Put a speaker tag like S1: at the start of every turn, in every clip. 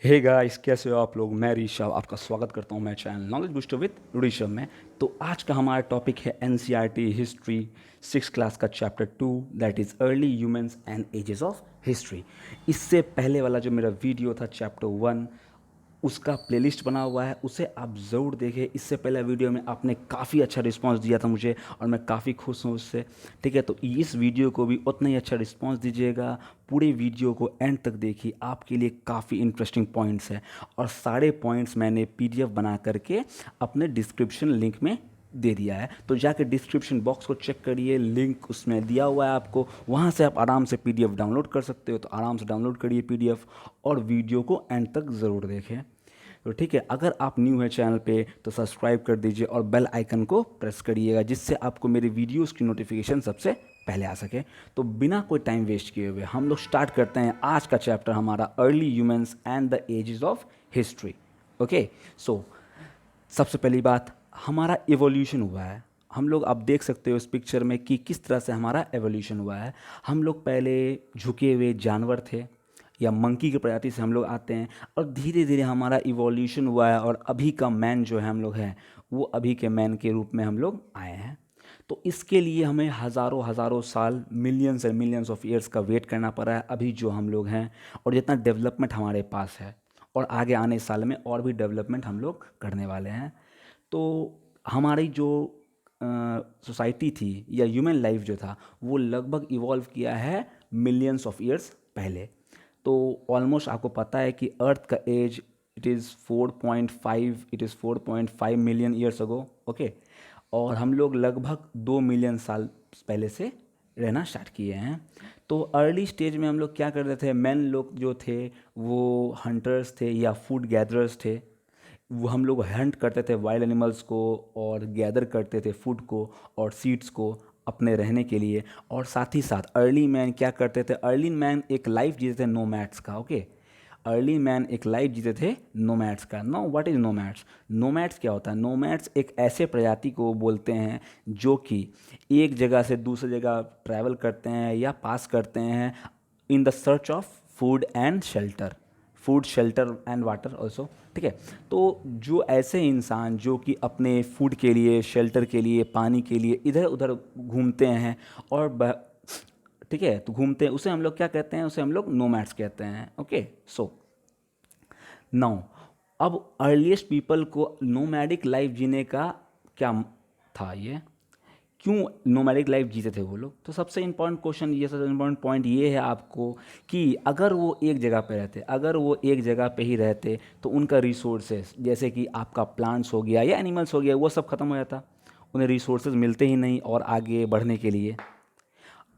S1: Hey guys, कैसे हो आप लोग। मैं ऋषभ आपका स्वागत करता हूं मैं channel knowledge booster with Rishabh में। तो आज का हमारा टॉपिक है एनसीईआरटी हिस्ट्री 6 क्लास का chapter 2, that is early humans and ages of history. इससे पहले वाला जो मेरा वीडियो था चैप्टर 1, उसका प्लेलिस्ट बना हुआ है, उसे आप ज़रूर देखें। इससे पहले वीडियो में आपने काफ़ी अच्छा रिस्पांस दिया था मुझे और मैं काफ़ी खुश हूँ उससे। ठीक है, तो इस वीडियो को भी उतना ही अच्छा रिस्पांस दीजिएगा। पूरे वीडियो को एंड तक देखिए, आपके लिए काफ़ी इंटरेस्टिंग पॉइंट्स हैं और सारे पॉइंट्स मैंने पीडीएफ बना करके अपने डिस्क्रिप्शन लिंक में दे दिया है। तो जाकर डिस्क्रिप्शन बॉक्स को चेक करिए, लिंक उसमें दिया हुआ है आपको, वहाँ से आप आराम से पीडीएफ डाउनलोड कर सकते हो। तो आराम से डाउनलोड करिए पीडीएफ और वीडियो को एंड तक ज़रूर देखें। तो ठीक है, अगर आप न्यू है चैनल पे तो सब्सक्राइब कर दीजिए और बेल आइकन को प्रेस करिएगा, जिससे आपको मेरी वीडियोस की नोटिफिकेशन सबसे पहले आ सके। तो बिना कोई टाइम वेस्ट किए हुए हम लोग स्टार्ट करते हैं आज का चैप्टर, हमारा early humans and the ages of history. Okay, so सबसे पहली बात, हमारा एवोल्यूशन हुआ है। हम लोग आप देख सकते हो इस पिक्चर में कि किस तरह से हमारा एवोल्यूशन हुआ है। हम लोग पहले झुके हुए जानवर थे या मंकी की प्रजाति से हम लोग आते हैं और धीरे धीरे हमारा इवोल्यूशन हुआ है और अभी का मैन जो है हम लोग हैं वो अभी के मैन के रूप में हम लोग आए हैं। तो इसके लिए हमें हज़ारों हज़ारों साल, millions and millions of years का वेट करना पड़ा है अभी जो हम लोग हैं, और जितना डेवलपमेंट हमारे पास है और आगे आने साल में और भी डेवलपमेंट हम लोग करने वाले हैं। तो हमारी जो सोसाइटी थी या ह्यूमन लाइफ जो था वो लगभग इवॉल्व किया है मिलियंस ऑफ ईयर्स पहले। तो ऑलमोस्ट आपको पता है कि अर्थ का age it is 4.5 million years ago. Okay, और हम लोग लगभग 2 मिलियन साल पहले से रहना स्टार्ट किए हैं। तो अर्ली स्टेज में हम लोग क्या करते थे, मैन लोग जो थे वो हंटर्स थे या फूड गैदरर्स थे। वो हम लोग हंट करते थे वाइल्ड एनिमल्स को और गैदर करते थे फूड को और सीड्स को अपने रहने के लिए। और साथ ही साथ अर्ली मैन क्या करते थे, अर्ली मैन एक लाइफ जीते थे नोमैड्स का। ओके, अर्ली मैन एक लाइफ जीते थे नोमैड्स का। No, what is nomads? Nomads क्या होता है? नोमैड्स एक ऐसे प्रजाति को बोलते हैं जो कि एक जगह से दूसरी जगह ट्रैवल करते हैं या पास करते हैं in the search of food and shelter, food shelter and water also. ठीक है, तो जो ऐसे इंसान जो कि अपने फूड के लिए, शेल्टर के लिए, पानी के लिए इधर उधर घूमते हैं और ठीक है, तो घूमते हैं, उसे हम लोग क्या कहते हैं? उसे हम लोग नोमैड्स कहते हैं। ओके, सो नाउ अब अर्लीस्ट पीपल को नोमैडिक लाइफ जीने का क्या था, ये क्यों नोमैडिक लाइफ जीते थे वो लोग? तो सबसे इंपॉर्टेंट क्वेश्चन, ये सबसे इंपॉर्टेंट पॉइंट ये है आपको कि अगर वो एक जगह पे रहते, अगर वो एक जगह पे ही रहते तो उनका रिसोर्सेज, जैसे कि आपका प्लांट्स हो गया या एनिमल्स हो गया, वो सब खत्म हो जाता। उन्हें रिसोर्सेज मिलते ही नहीं और आगे बढ़ने के लिए।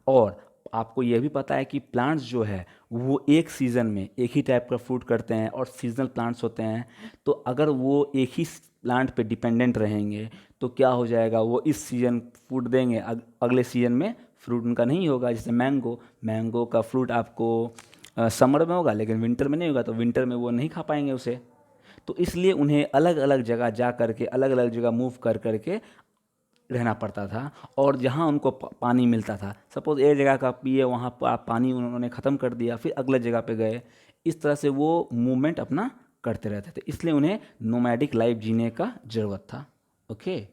S1: और आपको यह भी पता है कि प्लांट्स जो है वो एक सीज़न में एक ही टाइप का फ्रूट करते हैं और सीजनल प्लांट्स होते हैं। तो अगर वो एक ही प्लांट पे डिपेंडेंट रहेंगे तो क्या हो जाएगा, वो इस सीज़न फ्रूट देंगे, अगले सीज़न में फ्रूट उनका नहीं होगा। जैसे मैंगो, मैंगो का फ्रूट आपको समर में होगा लेकिन विंटर में नहीं होगा, तो विंटर में वो नहीं खा पाएंगे उसे। तो इसलिए उन्हें अलग अलग जगह जा करके, अलग अलग जगह मूव कर करके रहना पड़ता था। और जहाँ उनको पानी मिलता था, सपोज़ एक जगह का पिए, वहाँ पर पानी उन्होंने ख़त्म कर दिया, फिर अगले जगह पे गए। इस तरह से वो मूवमेंट अपना करते रहते थे, इसलिए उन्हें नोमैडिक लाइफ जीने का ज़रूरत था। ओके,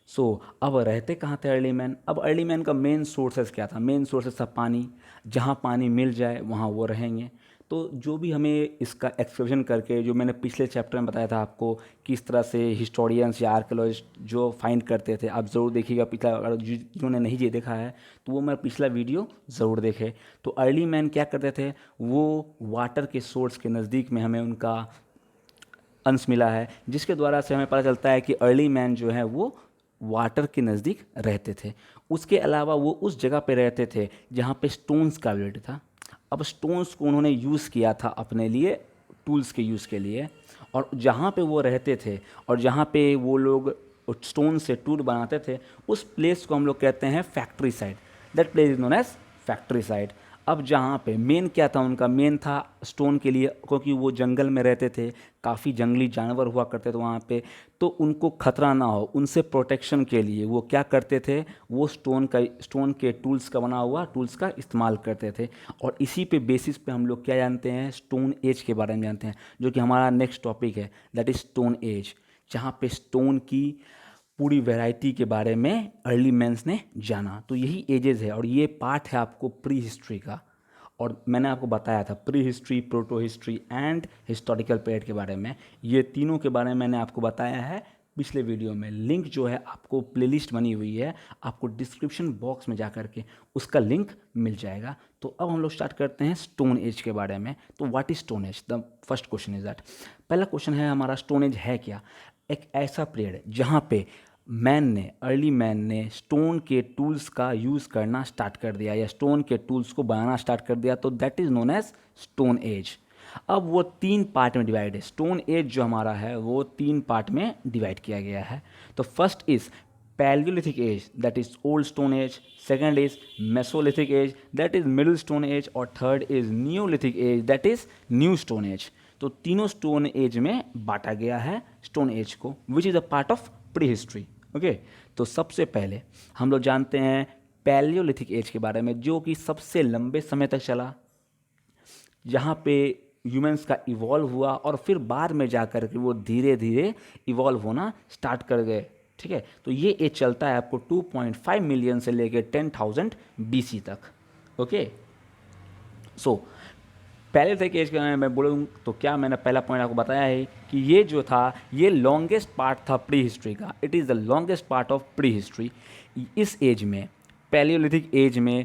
S1: सो अब रहते कहाँ थे अर्ली मैन? अब अर्ली मैन का मेन सोर्सेस क्या था? मेन सोर्सेस था पानी। जहाँ पानी मिल जाए वहाँ वो रहेंगे। तो जो भी हमें इसका एक्सप्लोजन करके, जो मैंने पिछले चैप्टर में बताया था आपको किस तरह से हिस्टोरियंस या आर्कियोलॉजिस्ट जो फाइंड करते थे, आप ज़रूर देखिएगा पिछला। अगर जिन्होंने नहीं ये देखा है तो वो मेरा पिछला वीडियो ज़रूर देखे। तो अर्ली मैन क्या करते थे, वो वाटर के सोर्स के नज़दीक में हमें उनका अंश मिला है, जिसके द्वारा से हमें पता चलता है कि अर्ली मैन जो है वो वाटर के नज़दीक रहते थे। उसके अलावा वो उस जगह पे रहते थे जहाँ पे स्टोन्स का अवेलेबिलिटी था। अब स्टोन्स को उन्होंने यूज़ किया था अपने लिए, टूल्स के यूज़ के लिए। और जहाँ पे वो रहते थे और जहाँ पे वो लोग स्टोन से टूल बनाते थे, उस प्लेस को हम लोग कहते हैं factory site. That place is known as factory site. अब जहाँ पे मेन क्या था उनका, मेन था स्टोन के लिए, क्योंकि वो जंगल में रहते थे, काफ़ी जंगली जानवर हुआ करते थे वहाँ पे, तो उनको खतरा ना हो, उनसे प्रोटेक्शन के लिए वो क्या करते थे, वो स्टोन के टूल्स का बना हुआ टूल्स का इस्तेमाल करते थे। और इसी पे बेसिस पे हम लोग क्या जानते हैं, स्टोन एज के बारे में जानते हैं, जो कि हमारा नेक्स्ट टॉपिक है, दैट इज स्टोन एज, जहाँ पे स्टोन की पूरी वैरायटी के बारे में अर्ली मैंस ने जाना। तो यही एजेस है, और ये पार्ट है आपको प्री हिस्ट्री का। और मैंने आपको बताया था pre history, proto history and historical period के बारे में, ये तीनों के बारे में मैंने आपको बताया है पिछले वीडियो में। लिंक जो है आपको, प्लेलिस्ट बनी हुई है, आपको डिस्क्रिप्शन बॉक्स में जा कर के उसका लिंक मिल जाएगा। तो अब हम लोग स्टार्ट करते हैं स्टोन एज के बारे में। तो what is stone age, the first question is that, पहला क्वेश्चन है हमारा, स्टोन एज है क्या। एक ऐसा पीरियड जहाँ पे अर्ली मैन ने स्टोन के टूल्स का यूज़ करना स्टार्ट कर दिया, या स्टोन के टूल्स को बनाना स्टार्ट कर दिया, तो that is known as stone age. अब वो 3 पार्ट में डिवाइड है, स्टोन एज जो हमारा है वो 3 पार्ट में डिवाइड किया गया है। तो first is palaeolithic age, that is old stone age, second is mesolithic age, that is middle stone age, और third is neolithic age, that is new stone age. तो तीनों स्टोन एज में बांटा गया है स्टोन एज को, which is a part of pre history. Okay, तो सबसे पहले हम लोग जानते हैं पैलियोलिथिक एज के बारे में, जो कि सबसे लंबे समय तक चला, जहाँ पे ह्यूमंस का इवॉल्व हुआ, और फिर बाद में जा कर के वो धीरे धीरे इवॉल्व होना स्टार्ट कर गए। ठीक है, तो ये एज चलता है आपको 2.5 मिलियन से लेकर 10,000 BC तक। ओके, सो पैलियोलिथिक एज के बारे में मैं बोलूँ तो क्या मैंने पहला पॉइंट आपको बताया है कि ये जो था, ये लॉन्गेस्ट पार्ट था प्री हिस्ट्री का, it is the longest part of pre history. इस एज में, पैलियोलिथिक एज में,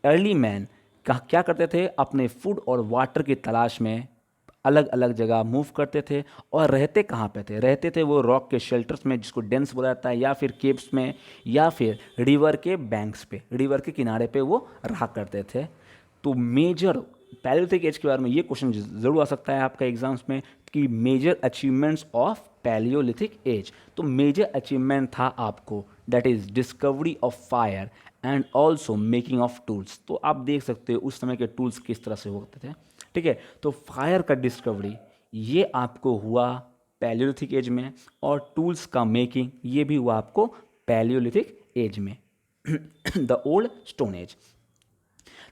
S1: अर्ली मैन क्या करते थे, अपने फूड और वाटर की तलाश में अलग अलग जगह मूव करते थे। और रहते कहाँ पे थे, रहते थे वो रॉक के शेल्टर्स में, जिसको डेंस बोला जाता है, या फिर केव्स में, या फिर रिवर के बैंक्स पे, रिवर के किनारे पे वो रहा करते थे। तो मेजर पैलियोलिथिक एज के बारे में ये क्वेश्चन ज़रूर आ सकता है आपका एग्जाम्स में, कि major achievements of palaeolithic age. तो मेजर अचीवमेंट था आपको, that is discovery of fire and also making of tools. तो आप देख सकते हो उस समय के टूल्स किस तरह से होते थे। ठीक है, तो फायर का डिस्कवरी ये आपको हुआ पैलियोलिथिक एज में, और टूल्स का मेकिंग ये भी हुआ आपको पैलियोलिथिक एज में, द ओल्ड स्टोन एज।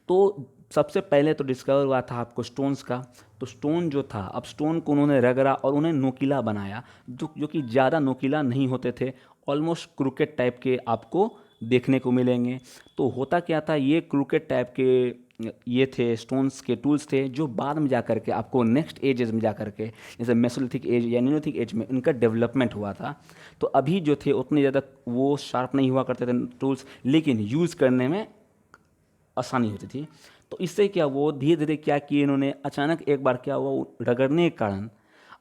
S1: तो सबसे पहले तो डिस्कवर हुआ था आपको स्टोन्स का। तो स्टोन जो था, अब स्टोन को उन्होंने रगड़ा और उन्हें नोकीला बनाया, जो कि ज़्यादा नोकीला नहीं होते थे, ऑलमोस्ट क्रूकेट टाइप के आपको देखने को मिलेंगे। तो होता क्या था, ये क्रूकेट टाइप के ये थे स्टोन्स के टूल्स थे, जो बाद में जा कर के आपको नेक्स्ट एजेस में जा कर के, जैसे मेसोलिथिक एज या नियोलिथिक एज में इनका डेवलपमेंट हुआ था। तो अभी जो थे उतने ज़्यादा वो शार्प नहीं हुआ करते थे टूल्स, लेकिन यूज़ करने में आसानी होती थी। तो इससे क्या, वो धीरे धीरे क्या किए इन्होंने, अचानक एक बार क्या हुआ, रगड़ने के कारण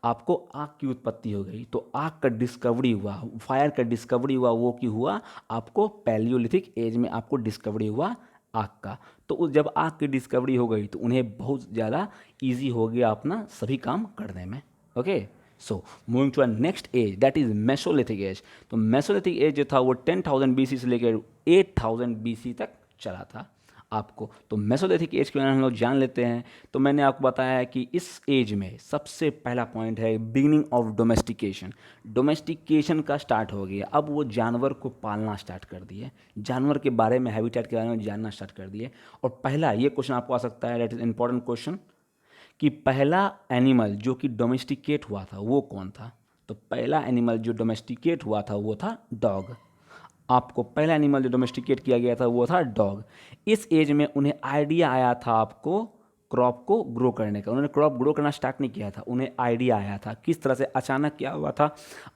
S1: आपको आग की उत्पत्ति हो गई। तो आग का डिस्कवरी हुआ, फायर का डिस्कवरी हुआ, वो की हुआ आपको पैलियोलिथिक एज में आपको डिस्कवरी हुआ आग का। तो जब आग की डिस्कवरी हो गई तो उन्हें बहुत ज़्यादा ईजी हो गया अपना सभी काम करने में। Okay, so moving to next age, that is mesolithic age. तो मेसोलिथिक एज जो था वो 10,000 BC से लेकर 8,000 BC तक चला था आपको। तो मेसोलिथिक एज के बारे में हम लोग जान लेते हैं। तो मैंने आपको बताया कि इस एज में सबसे पहला पॉइंट है बिगिनिंग ऑफ डोमेस्टिकेशन। डोमेस्टिकेशन का स्टार्ट हो गया, अब वो जानवर को पालना स्टार्ट कर दिए, जानवर के बारे में, हैबिटेट के बारे में जानना स्टार्ट कर दिए। और पहला ये क्वेश्चन आपको आ सकता है, दैट इज इंपॉर्टेंट क्वेश्चन, कि पहला एनिमल जो कि डोमेस्टिकेट हुआ था वो कौन था। तो पहला एनिमल जो डोमेस्टिकेट हुआ था वो था डॉग। आपको पहला एनिमल जो डोमेस्टिकेट किया गया था वो था डॉग। इस एज में उन्हें आइडिया आया था आपको क्रॉप को ग्रो करने का। उन्होंने क्रॉप ग्रो करना स्टार्ट नहीं किया था, उन्हें आइडिया आया था। किस तरह से, अचानक क्या हुआ था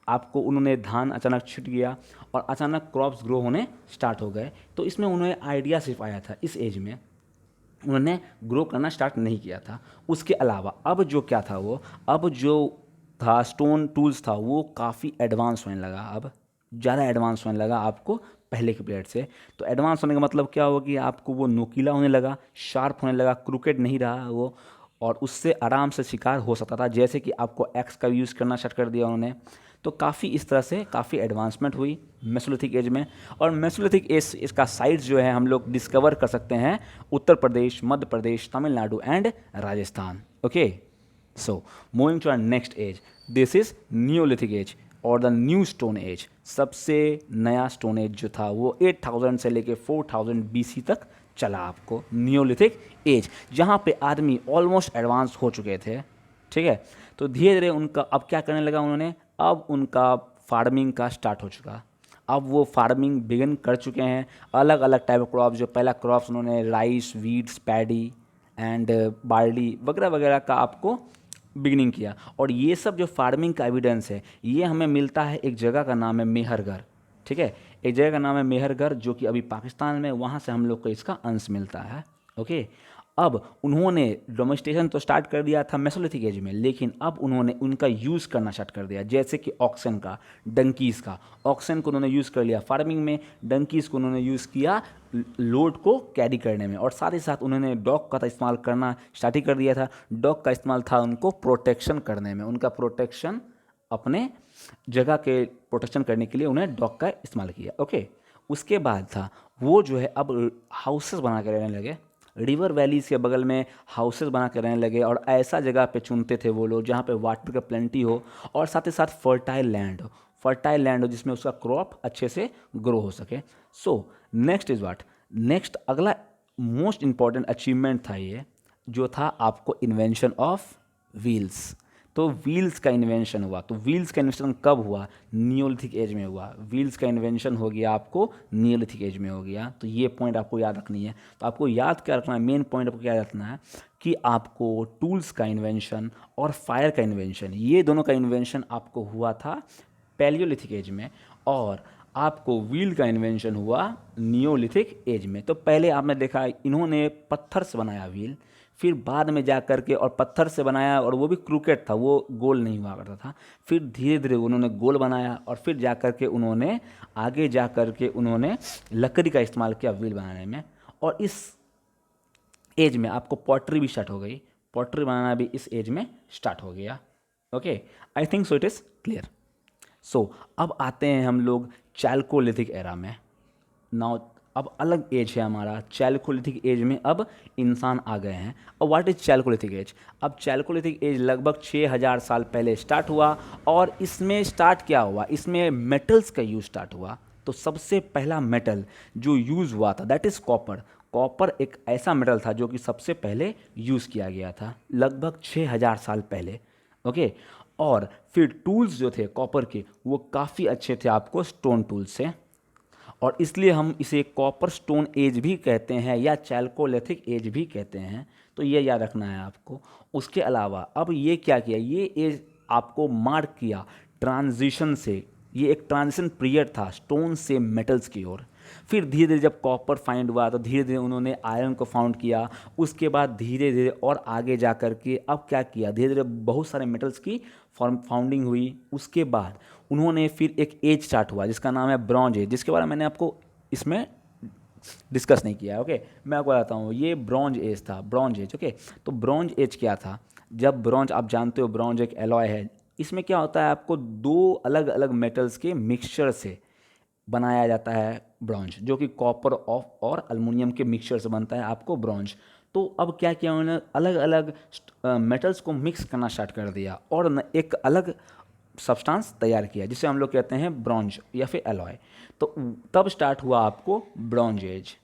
S1: आपको, उन्होंने धान अचानक छिट गया और अचानक क्रॉप्स ग्रो होने स्टार्ट हो गए। तो इसमें उन्हें आइडिया सिर्फ आया था, इस एज में उन्होंने ग्रो करना स्टार्ट नहीं किया था। उसके अलावा अब जो क्या था वो, अब जो था स्टोन टूल्स था वो काफ़ी एडवांस होने लगा, अब ज़्यादा एडवांस होने लगा आपको पहले के पीरियड से। तो एडवांस होने का मतलब क्या हुआ कि आपको वो नोकीला होने लगा, शार्प होने लगा, क्रूकेट नहीं रहा वो, और उससे आराम से शिकार हो सकता था। जैसे कि आपको एक्स का यूज़ करना स्टार्ट कर दिया उन्होंने, तो काफ़ी इस तरह से काफ़ी एडवांसमेंट हुई मेसोलिथिक एज में। और मेसोलिथिक एज इसका साइट्स जो है हम लोग डिस्कवर कर सकते हैं Uttar Pradesh, Madhya Pradesh, Tamil Nadu and Rajasthan. Okay, so moving to our next age, this is neolithic age और द न्यू स्टोन एज। सबसे नया स्टोन एज जो था वो 8000 से लेके 4000 BC तक चला आपको, न्यूलिथिक एज, जहाँ पे आदमी ऑलमोस्ट एडवांस हो चुके थे। ठीक है, तो धीरे धीरे उनका अब क्या करने लगा उन्होंने, अब उनका फार्मिंग का स्टार्ट हो चुका। अब वो फार्मिंग बिगिन कर चुके हैं, अलग अलग टाइप ऑफ क्रॉप्स। जो पहला क्रॉप्स उन्होंने rice, weeds, paddy and barley वगैरह वगैरह का आपको बिगिनिंग किया। और ये सब जो फार्मिंग का एविडेंस है ये हमें मिलता है, एक जगह का नाम है मेहरगढ़। ठीक है, एक जगह का नाम है मेहरगढ़ जो कि अभी पाकिस्तान में, वहाँ से हम लोग को इसका अंश मिलता है। ओके, अब उन्होंने डोमेस्टिकेशन तो स्टार्ट कर दिया था मेसोलिथिक एज में, लेकिन अब उन्होंने उनका यूज़ करना स्टार्ट कर दिया। जैसे कि ऑक्सन का, डंकीज़ का, ऑक्सन को उन्होंने यूज़ कर लिया फार्मिंग में, डंकीज़ को उन्होंने यूज़ किया लोड को कैरी करने में, और साथ ही साथ उन्होंने डॉग का इस्तेमाल करना स्टार्ट ही कर दिया था। डॉग का इस्तेमाल था उनको प्रोटेक्शन करने में, उनका प्रोटेक्शन, अपने जगह के प्रोटेक्शन करने के लिए उन्हें डॉग का इस्तेमाल किया। ओके, उसके बाद था वो जो है अब हाउसेस बना के रहने लगे, रिवर वैलीज़ के बगल में हाउसेस बना के रहने लगे, और ऐसा जगह पे चुनते थे वो लोग जहाँ पे वाटर का प्लेंटी हो और साथ ही साथ फर्टाइल लैंड हो, फर्टाइल लैंड हो जिसमें उसका क्रॉप अच्छे से ग्रो हो सके। So next is what, next अगला मोस्ट इम्पॉर्टेंट अचीवमेंट था ये, जो था आपको इन्वेंशन ऑफ व्हील्स। तो व्हील्स का इन्वेंशन हुआ। तो व्हील्स का इन्वेंशन कब हुआ, नियोलिथिक एज में हुआ। व्हील्स का इन्वेंशन हो गया आपको नियोलिथिक एज में हो गया। तो ये पॉइंट आपको याद रखनी है। तो आपको याद क्या रखना है, मेन पॉइंट आपको क्या रखना है कि आपको टूल्स का इन्वेंशन और फायर का इन्वेंशन, ये दोनों का इन्वेंशन आपको हुआ था पैलियोलिथिक एज में, और आपको व्हील का इन्वेंशन हुआ नियोलिथिक एज में। तो पहले आपने देखा इन्होंने पत्थर से बनाया व्हील, फिर बाद में जा कर के और पत्थर से बनाया, और वो भी क्रूकेट था, वो गोल नहीं हुआ करता था। फिर धीरे धीरे उन्होंने गोल बनाया, और फिर जा कर के उन्होंने आगे जा कर के उन्होंने लकड़ी का इस्तेमाल किया व्हील बनाने में। और इस एज में आपको पॉटरी भी स्टार्ट हो गई, पॉटरी बनाना भी इस एज में स्टार्ट हो गया। Okay, I think so it is clear. So अब आते हैं हम लोग चैल्कोलिथिक एरा में। नाउ अब अलग एज है हमारा, चैल्कोलिथिक एज में अब इंसान आ गए हैं। और व्हाट इज चैल्कोलिथिक एज, अब चैल्कोलिथिक एज लगभग 6000 साल पहले स्टार्ट हुआ। और इसमें स्टार्ट क्या हुआ, इसमें मेटल्स का यूज़ स्टार्ट हुआ। तो सबसे पहला मेटल जो यूज़ हुआ था दैट इज़ कॉपर। कॉपर एक ऐसा मेटल था जो कि सबसे पहले यूज़ किया गया था लगभग 6000 साल पहले। ओके, और फिर टूल्स जो थे कॉपर के वो काफ़ी अच्छे थे आपको स्टोन टूल्स से, और इसलिए हम इसे कॉपर स्टोन एज भी कहते हैं या चैल्कोलिथिक एज भी कहते हैं। तो ये याद रखना है आपको। उसके अलावा अब ये क्या किया, ये एज आपको मार्क किया ट्रांजिशन से। ये एक ट्रांजिशन पीरियड था स्टोन से मेटल्स की ओर। फिर धीरे धीरे जब कॉपर फाइंड हुआ तो धीरे धीरे उन्होंने आयरन को फाउंड किया। उसके बाद धीरे धीरे और आगे जा कर के अब क्या किया, धीरे धीरे बहुत सारे मेटल्स की फाउंडिंग हुई। उसके बाद उन्होंने फिर एक एज स्टार्ट हुआ जिसका नाम है ब्रॉन्ज एज, जिसके बारे में मैंने आपको इसमें डिस्कस नहीं किया है। ओके, मैं आपको बताता हूँ, ये ब्रॉन्ज एज था, ब्रॉन्ज एज। ओके, तो ब्रॉन्ज एज क्या था, जब ब्रॉन्ज, आप जानते हो ब्रॉन्ज एक एलॉय है। इसमें क्या होता है, आपको दो अलग अलग मेटल्स के मिक्सचर से बनाया जाता है ब्रॉन्ज, जो कि कॉपर और अल्मुनियम के मिक्सचर से बनता है आपको ब्रॉन्ज। तो अब क्या किया उन्होंने, अलग अलग मेटल्स को मिक्स करना स्टार्ट कर दिया और एक अलग सब्सटेंस तैयार किया जिसे हम लोग कहते हैं ब्रॉन्ज या फिर एलॉय। तो तब स्टार्ट हुआ आपको ब्रॉन्ज एज।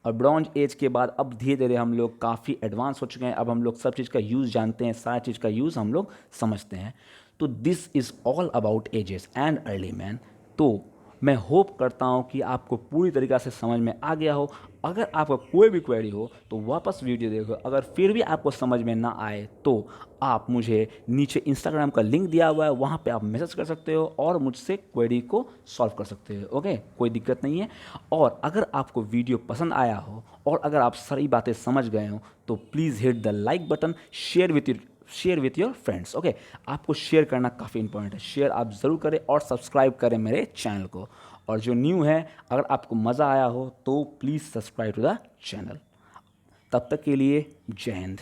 S1: और ब्रॉन्ज एज के बाद अब धीरे धीरे हम लोग काफ़ी एडवांस हो चुके हैं। अब हम लोग सब चीज़ का यूज़ जानते हैं, सारा चीज़ का यूज़ हम लोग समझते हैं। तो this is all about ages and early man. तो मैं होप करता हूँ कि आपको पूरी तरीक़ा से समझ में आ गया हो। अगर आपका कोई भी क्वेरी हो तो वापस वीडियो देखो। अगर फिर भी आपको समझ में ना आए तो आप मुझे नीचे इंस्टाग्राम का लिंक दिया हुआ है, वहाँ पे आप मैसेज कर सकते हो और मुझसे क्वेरी को सॉल्व कर सकते हो। ओके, कोई दिक्कत नहीं है। और अगर आपको वीडियो पसंद आया हो और अगर आप सारी बातें समझ गए हो तो please hit the like button, share with your friends. Okay, आपको शेयर करना काफ़ी इंपॉर्टेंट है। शेयर आप ज़रूर करें और सब्सक्राइब करें मेरे चैनल को। और जो न्यू है, अगर आपको मज़ा आया हो तो please subscribe to the channel. तब तक के लिए जय हिंद।